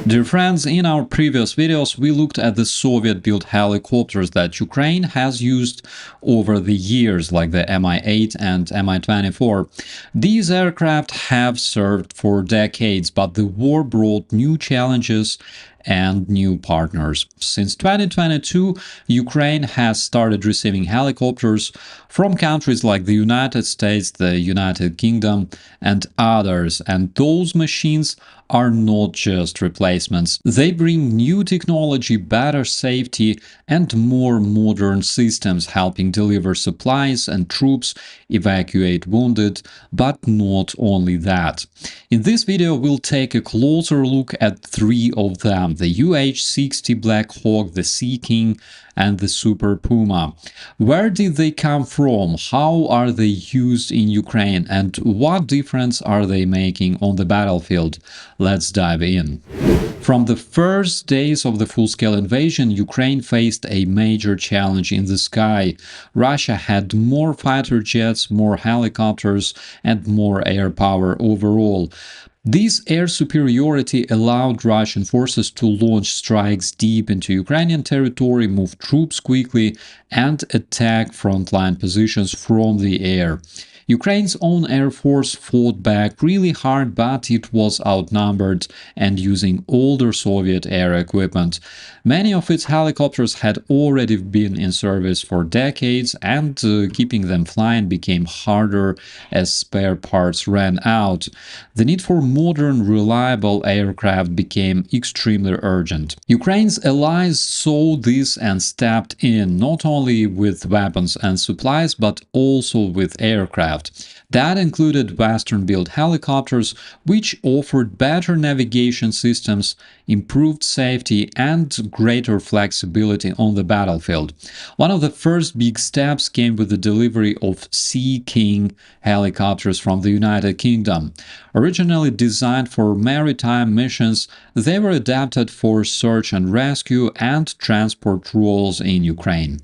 Dear friends, in our previous videos we looked at the Soviet-built helicopters that Ukraine has used over the years, like the Mi-8 and Mi-24. These aircraft have served for decades, but the war brought new challenges and new partners. Since 2022, Ukraine has started receiving helicopters from countries like the United States, the United Kingdom, and others, and those machines are not just replacements. They bring new technology, better safety, and more modern systems, helping deliver supplies and troops, evacuate wounded, but not only that. In this video, we'll take a closer look at three of them: the UH-60 Black Hawk, the Sea King, and the Super Puma. Where did they come from? How are they used in Ukraine? And what difference are they making on the battlefield? Let's dive in. From the first days of the full-scale invasion, Ukraine faced a major challenge in the sky. Russia had more fighter jets, more helicopters, and more air power overall. This air superiority allowed Russian forces to launch strikes deep into Ukrainian territory, move troops quickly, and attack frontline positions from the air. Ukraine's own air force fought back really hard, but it was outnumbered and using older Soviet air equipment. Many of its helicopters had already been in service for decades, and keeping them flying became harder as spare parts ran out. The need for modern, reliable aircraft became extremely urgent. Ukraine's allies saw this and stepped in, not only with weapons and supplies, but also with aircraft. That included Western-built helicopters, which offered better navigation systems, improved safety, and greater flexibility on the battlefield. One of the first big steps came with the delivery of Sea King helicopters from the United Kingdom. Originally designed for maritime missions, they were adapted for search and rescue and transport roles in Ukraine.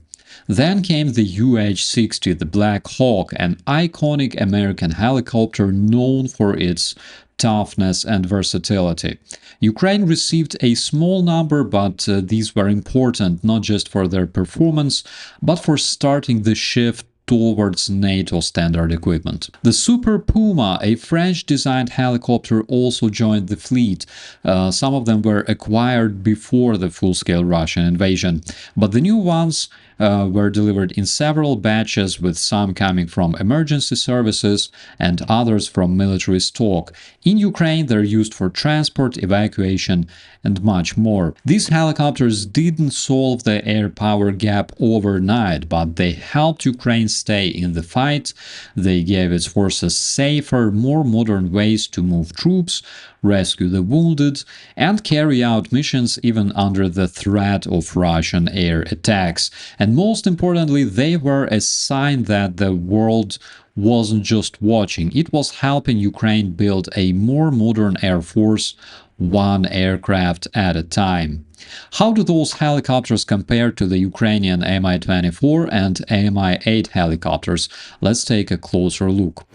Then came the UH-60, the Black Hawk, an iconic American helicopter known for its toughness and versatility. Ukraine received a small number, but these were important not just for their performance, but for starting the shift towards NATO standard equipment. The Super Puma, a French-designed helicopter, also joined the fleet. Some of them were acquired before the full-scale Russian invasion, but the new ones were delivered in several batches, with some coming from emergency services and others from military stock. In Ukraine, they're used for transport, evacuation, and much more. These helicopters didn't solve the air power gap overnight, but they helped Ukraine stay in the fight. They gave its forces safer, more modern ways to move troops, rescue the wounded, and carry out missions even under the threat of Russian air attacks. And most importantly, they were a sign that the world wasn't just watching, it was helping Ukraine build a more modern air force, one aircraft at a time. How do those helicopters compare to the Ukrainian Mi-24 and Mi-8 helicopters? Let's take a closer look.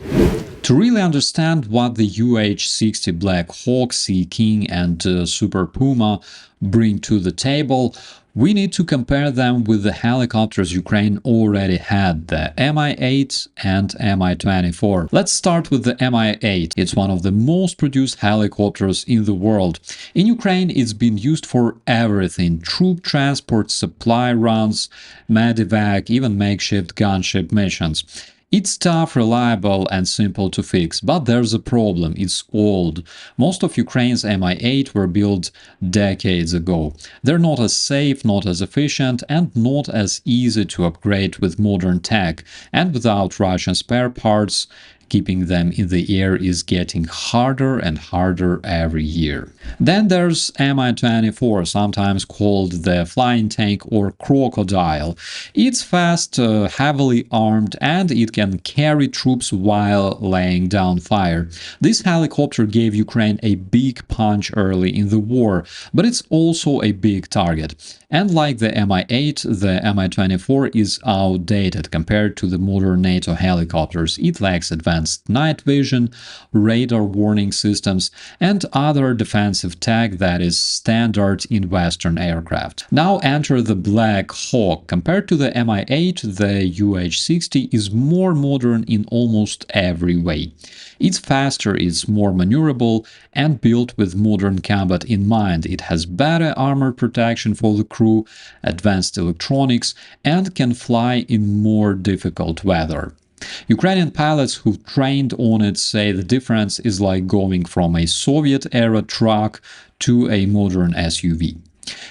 To really understand what the UH-60 Black Hawk, Sea King, and Super Puma bring to the table, we need to compare them with the helicopters Ukraine already had, the Mi-8 and Mi-24. Let's start with the Mi-8. It's one of the most produced helicopters in the world. In Ukraine, it's been used for everything: troop transport, supply runs, medevac, even makeshift gunship missions. It's tough, reliable, and simple to fix, but there's a problem: it's old. Most of Ukraine's Mi-8 were built decades ago. They're not as safe, not as efficient, and not as easy to upgrade with modern tech, and without Russian spare parts, keeping them in the air is getting harder and harder every year. Then there's Mi-24, sometimes called the flying tank or crocodile. It's fast, heavily armed, and it can carry troops while laying down fire. This helicopter gave Ukraine a big punch early in the war, but it's also a big target. And like the Mi-8, the Mi-24 is outdated compared to the modern NATO helicopters. It lacks advanced advanced night vision, radar warning systems, and other defensive tech that is standard in Western aircraft. Now enter the Black Hawk. Compared to the Mi-8, the UH-60 is more modern in almost every way. It's faster, it's more maneuverable, and built with modern combat in mind. It has better armor protection for the crew, advanced electronics, and can fly in more difficult weather. Ukrainian pilots who've trained on it say the difference is like going from a Soviet-era truck to a modern SUV.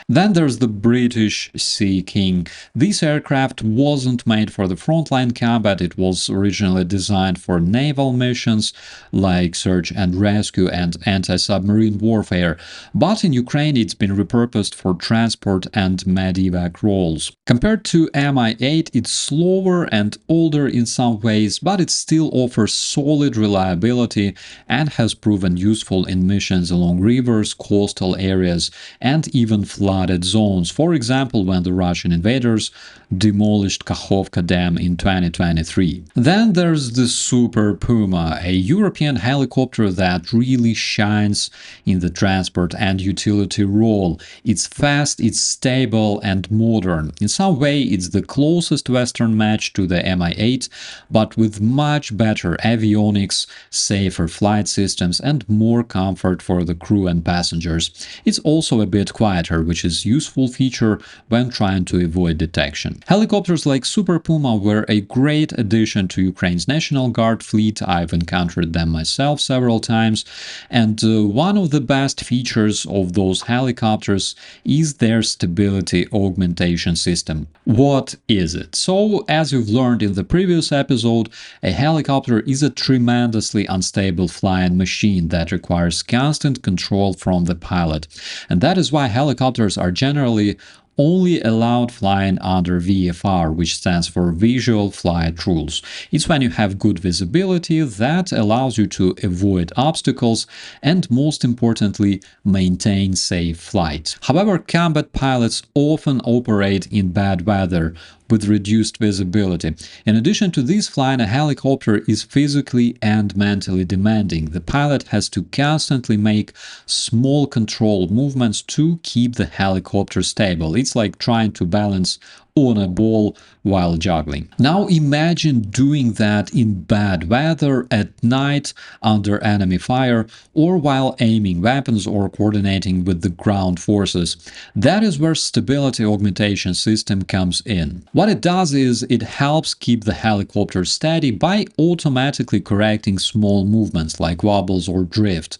Then there's the British Sea King. This aircraft wasn't made for the frontline combat. It was originally designed for naval missions like search and rescue and anti-submarine warfare, but in Ukraine it's been repurposed for transport and medevac roles. Compared to Mi-8, it's slower and older in some ways, but it still offers solid reliability and has proven useful in missions along rivers, coastal areas, and even flooded zones, for example when the Russian invaders demolished Kakhovka Dam in 2023. Then there's the Super Puma, a European helicopter that really shines in the transport and utility role. It's fast, it's stable and modern. In some way it's the closest Western match to the Mi-8, but with much better avionics, safer flight systems and more comfort for the crew and passengers. It's also a bit quieter, which is a useful feature when trying to avoid detection. Helicopters like Super Puma were a great addition to Ukraine's National Guard fleet. I've encountered them myself several times, and one of the best features of those helicopters is their stability augmentation system. What is it? So, as you've learned in the previous episode, a helicopter is a tremendously unstable flying machine that requires constant control from the pilot, and that is why helicopters are generally only allowed flying under VFR, which stands for Visual Flight Rules. It's when you have good visibility that allows you to avoid obstacles and, most importantly, maintain safe flight. However, combat pilots often operate in bad weather with reduced visibility. In addition to this, flying a helicopter is physically and mentally demanding. The pilot has to constantly make small control movements to keep the helicopter stable. It's like trying to balance on a ball while juggling. Now imagine doing that in bad weather, at night, under enemy fire, or while aiming weapons or coordinating with the ground forces. That is where stability augmentation system comes in. What it does is it helps keep the helicopter steady by automatically correcting small movements like wobbles or drift.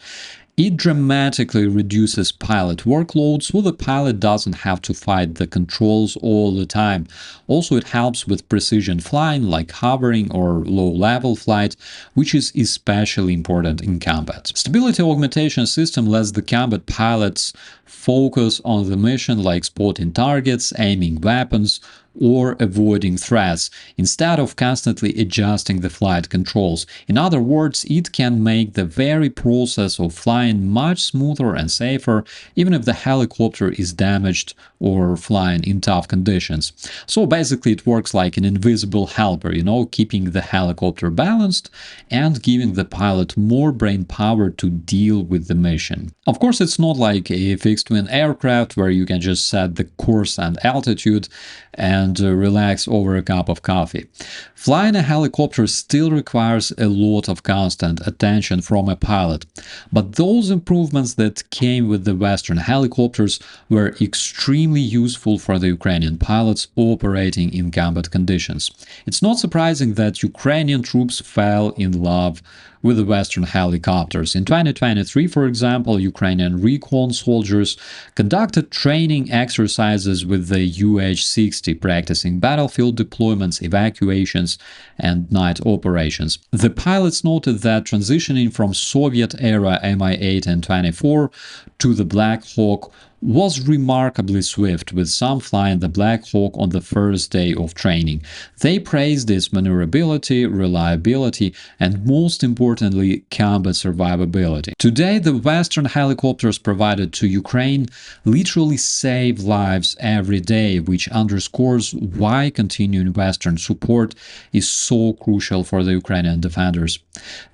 It dramatically reduces pilot workload, so the pilot doesn't have to fight the controls all the time. Also, it helps with precision flying like hovering or low-level flight, which is especially important in combat. Stability augmentation system lets the combat pilots focus on the mission like spotting targets, aiming weapons, or avoiding threats, instead of constantly adjusting the flight controls. In other words, it can make the very process of flying much smoother and safer, even if the helicopter is damaged or flying in tough conditions. So basically it works like an invisible helper, keeping the helicopter balanced and giving the pilot more brain power to deal with the mission. Of course, it's not like a fixed-wing aircraft where you can just set the course and altitude and relax over a cup of coffee. Flying a helicopter still requires a lot of constant attention from a pilot, but those improvements that came with the Western helicopters were extremely useful for the Ukrainian pilots operating in combat conditions. It's not surprising that Ukrainian troops fell in love with the Western helicopters. In 2023, for example, Ukrainian recon soldiers conducted training exercises with the UH-60, practicing battlefield deployments, evacuations, and night operations. The pilots noted that transitioning from Soviet-era Mi-8 and 24 to the Black Hawk was remarkably swift, with some flying the Black Hawk on the first day of training. They praised its maneuverability, reliability, and most importantly, combat survivability. Today, the Western helicopters provided to Ukraine literally save lives every day, which underscores why continuing Western support is so crucial for the Ukrainian defenders.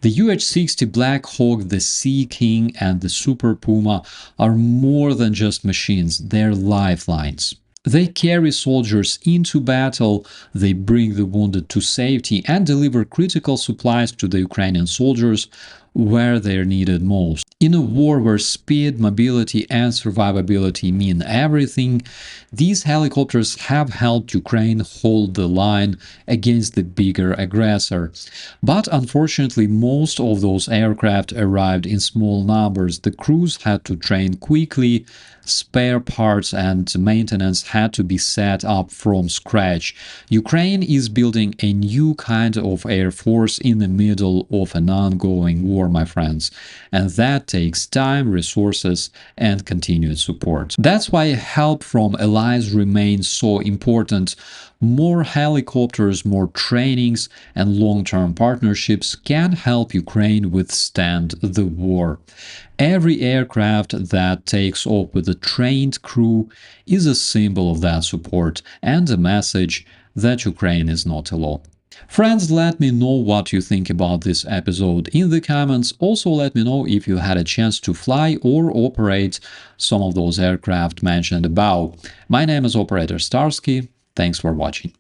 The UH-60 Black Hawk, the Sea King, and the Super Puma are more than just machines, they're lifelines. They carry soldiers into battle, they bring the wounded to safety, and deliver critical supplies to the Ukrainian soldiers where they're needed most. In a war where speed, mobility, and survivability mean everything, these helicopters have helped Ukraine hold the line against the bigger aggressor. But unfortunately, most of those aircraft arrived in small numbers. The crews had to train quickly, spare parts and maintenance had to be set up from scratch. Ukraine is building a new kind of air force in the middle of an ongoing war, my friends, and that takes time, resources, and continued support. That's why help from allies remains so important. More helicopters, more trainings, and long-term partnerships can help Ukraine withstand the war. Every aircraft that takes off with a trained crew is a symbol of that support and a message that Ukraine is not alone. Friends, let me know what you think about this episode in the comments. Also, let me know if you had a chance to fly or operate some of those aircraft mentioned above. My name is Operator Starsky. Thanks for watching.